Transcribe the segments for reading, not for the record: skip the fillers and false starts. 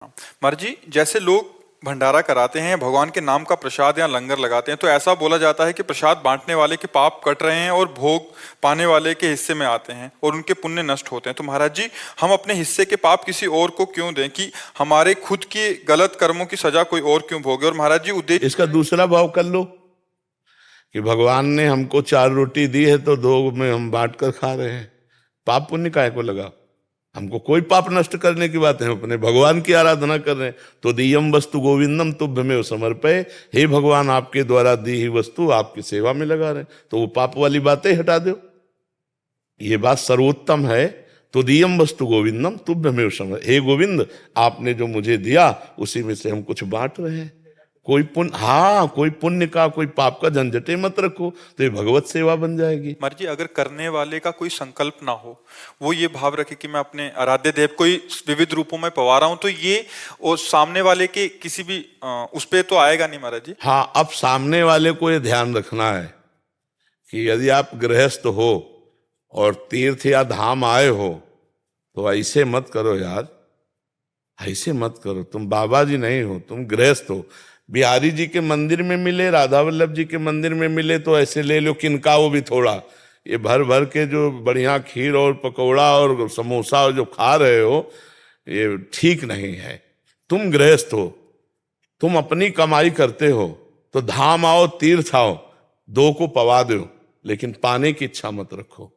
महाराज जी, जैसे लोग भंडारा कराते हैं, भगवान के नाम का प्रसाद या लंगर लगाते हैं, तो ऐसा बोला जाता है कि प्रसाद बांटने वाले के पाप कट रहे हैं और भोग पाने वाले के हिस्से में आते हैं और उनके पुण्य नष्ट होते हैं। तो महाराज जी, हम अपने हिस्से के पाप किसी और को क्यों दें कि हमारे खुद के गलत कर्मों की सजा कोई और क्यों भोगे? और महाराज जी, उद्देश्य इसका दूसरा भाव कर लो कि भगवान ने हमको 4 रोटी दी है तो 2 में हम बांट कर खा रहे हैं। पाप पुण्य काहे को लगा? हमको कोई पाप नष्ट करने की बात है, अपने भगवान की आराधना कर रहे हैं। तो दियम वस्तु गोविंदम तुभ्यमेव समर्पय, हे भगवान आपके द्वारा दी हुई वस्तु आपकी सेवा में लगा रहे हैं, तो वो पाप वाली बातें हटा दो। ये बात सर्वोत्तम है। तो दियम वस्तु गोविंदम तुभ्यमेव समर्पय, हे गोविंद आपने जो मुझे दिया उसी में से हम कुछ बांट रहे हैं। कोई पुण्य का कोई पाप का झंझटे मत रखो, तो ये भगवत सेवा बन जाएगी। महाराज जी, अगर करने वाले का कोई संकल्प ना हो, वो ये भाव रखे कि मैं अपने आराध्य देव को विविध रूपों में पवा रहा हूं, तो ये और सामने वाले के किसी भी उस पे तो आएगा नहीं महाराज जी। हाँ, अब सामने वाले को ये ध्यान रखना है कि यदि आप गृहस्थ हो और तीर्थ या धाम आए हो तो ऐसे मत करो यार, ऐसे मत करो। तुम बाबा जी नहीं हो, तुम गृहस्थ हो। बिहारी जी के मंदिर में मिले, राधा वल्लभ जी के मंदिर में मिले तो ऐसे ले लो किनका वो भी थोड़ा। ये भर भर के जो बढ़िया खीर और पकौड़ा और समोसा जो खा रहे हो, ये ठीक नहीं है। तुम गृहस्थ हो, तुम अपनी कमाई करते हो, तो धाम आओ तीर्थ आओ, 2 को पवा दो, लेकिन पाने की इच्छा मत रखो।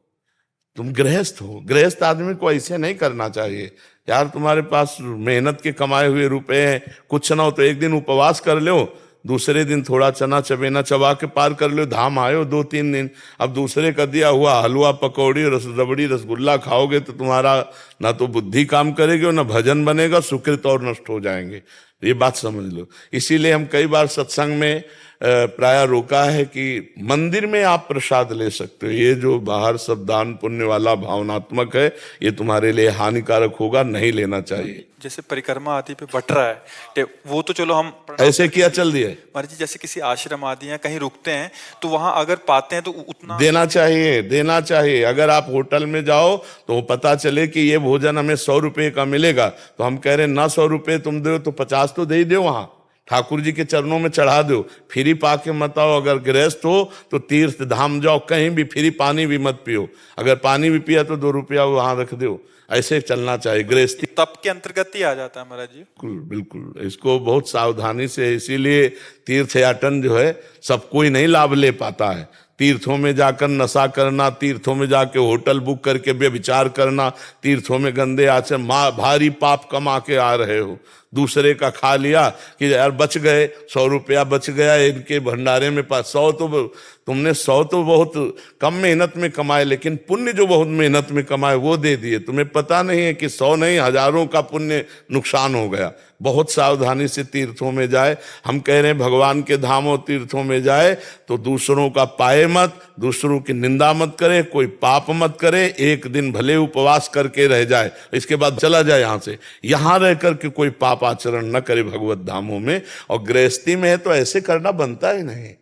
तुम गृहस्थ हो, गृहस्थ आदमी को ऐसे नहीं करना चाहिए। यार तुम्हारे पास मेहनत के कमाए हुए रुपए हैं, कुछ ना हो तो एक दिन उपवास कर लो, दूसरे दिन थोड़ा चना चबेना चबा के पार कर लो। धाम आयो 2-3 दिन, अब दूसरे का दिया हुआ हलवा पकौड़ी रबड़ी रसगुल्ला खाओगे तो तुम्हारा ना तो बुद्धि काम करेगी और ना भजन बनेगा, सुकृत और नष्ट हो जाएंगे। ये बात समझ लो। इसीलिए हम कई बार सत्संग में प्राय रोका है कि मंदिर में आप प्रसाद ले सकते हो, ये जो बाहर सब दान पुण्य वाला भावनात्मक है ये तुम्हारे लिए हानिकारक होगा, नहीं लेना चाहिए। जैसे परिक्रमा आदि पे बट रहा है वो तो चलो हम ऐसे किया चल दिए महाराज जी, जैसे किसी आश्रम आदि या कहीं रुकते हैं तो वहां अगर पाते हैं तो उतना देना चाहिए, देना चाहिए। अगर आप होटल में जाओ तो पता चले कि ये भोजन हमें 100 रुपए का मिलेगा, तो हम कह रहे हैं ना 100 रुपए तुम दो तो 50 तो दे ही दो, वहां ठाकुर जी के चरणों में चढ़ा दो। फ्री पाके मत आओ। अगर गृहस्थ हो तो तीर्थ धाम जाओ, कहीं भी फ्री पानी भी मत पियो। अगर पानी भी पिया तो 2 रुपया वहां रख दो। ऐसे चलना चाहिए। गृहस्थी तप के अंतर्गत ही आ जाता है महाराज जी। बिल्कुल बिल्कुल, इसको बहुत सावधानी से, इसीलिए तीर्थयाटन जो है सब कोई नहीं लाभ ले पाता है। तीर्थों में जाकर नशा करना, तीर्थों में जाके होटल बुक करके व्यभिचार करना, तीर्थों में गंदे आचरण, भारी पाप कमा के आ रहे हो। दूसरे का खा लिया कि यार बच गए, 100 रुपया बच गया इनके भंडारे में, 100 तो तुमने 100 तो बहुत कम मेहनत में कमाए, लेकिन पुण्य जो बहुत मेहनत में कमाए वो दे दिए। तुम्हें पता नहीं है कि 100 नहीं हजारों का पुण्य नुकसान हो गया। बहुत सावधानी से तीर्थों में जाए। हम कह रहे हैं भगवान के धामों तीर्थों में जाए तो दूसरों का पाए मत, दूसरों की निंदा मत करे, कोई पाप मत करे। एक दिन भले उपवास करके रह जाए, इसके बाद चला जाए यहाँ से, यहाँ रह करके कोई पाप आचरण न करे भगवत धामों में। और गृहस्थी में है तो ऐसे करना बनता ही नहीं।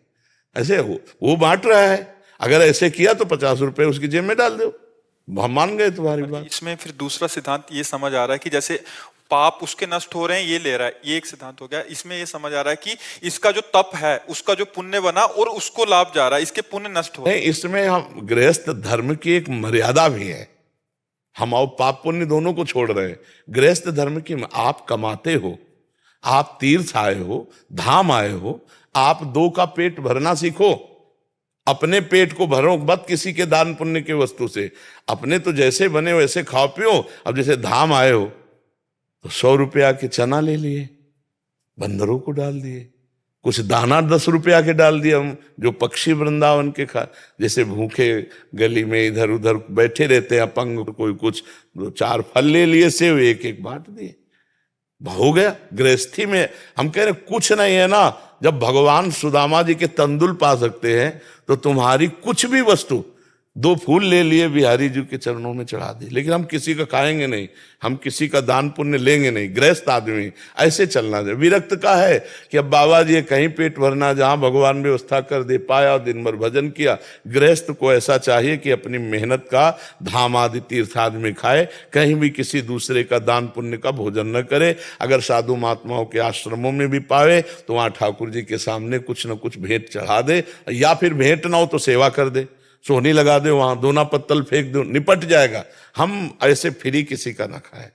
ऐसे वो बांट रहा है, अगर ऐसे किया तो 50 रुपए उसकी जेब में डाल दो, हम मान गए तुम्हारी बात। इसमें फिर दूसरा सिद्धांत ये समझ आ रहा है कि जैसे पाप उसके नष्ट हो रहे हैं, ये ले रहा है, ये एक सिद्धांत हो गया। इसमें ये समझ आ रहा है कि इसका जो तप है उसका जो पुण्य बना और उसको लाभ जा रहा है, इसके पुण्य नष्ट हो रहे हैं। इसमें हम गृहस्थ धर्म की एक मर्यादा भी है। हम और पाप पुण्य दोनों को छोड़ रहे हैं। गृहस्थ धर्म की, आप कमाते हो, आप तीर्थ आए हो, धाम आए हो, आप 2 का पेट भरना सीखो। अपने पेट को भरो मत किसी के दान पुण्य की वस्तु से। अपने तो जैसे बने वैसे खाओ पियो। अब जैसे धाम आए हो तो 100 रुपया के चना ले लिए, बंदरों को डाल दिए, कुछ दाना 10 रुपया के डाल दिए। हम जो पक्षी वृंदावन के खा, जैसे भूखे गली में इधर उधर बैठे रहते हैं अपंग, कोई कुछ 2-4 फल ले लिए, सेव एक बांट दिए, हो गया। गृहस्थी में हम कह रहे कुछ नहीं है ना। जब भगवान सुदामा जी के तंदुल पा सकते हैं तो तुम्हारी कुछ भी वस्तु, 2 फूल ले लिए, बिहारी जी के चरणों में चढ़ा दिए, लेकिन हम किसी का खाएंगे नहीं, हम किसी का दान पुण्य लेंगे नहीं। गृहस्थ आदमी ऐसे चलना चाहिए। विरक्त का है कि अब बाबा जी कहीं पेट भरना, जहां भगवान व्यवस्था कर दे पाया और दिन भर भजन किया। गृहस्थ को ऐसा चाहिए कि अपनी मेहनत का धाम आदि तीर्थ आदि में खाए, कहीं भी किसी दूसरे का दान पुण्य का भोजन न करे। अगर साधु महात्माओं के आश्रमों में भी पावे तो वहां ठाकुर जी के सामने कुछ न कुछ भेंट चढ़ा दे, या फिर भेंट ना हो तो सेवा कर दे, सोहनी लगा दे, वहां दोना पत्तल फेंक दो, निपट जाएगा। हम ऐसे फ्री किसी का ना खाएं।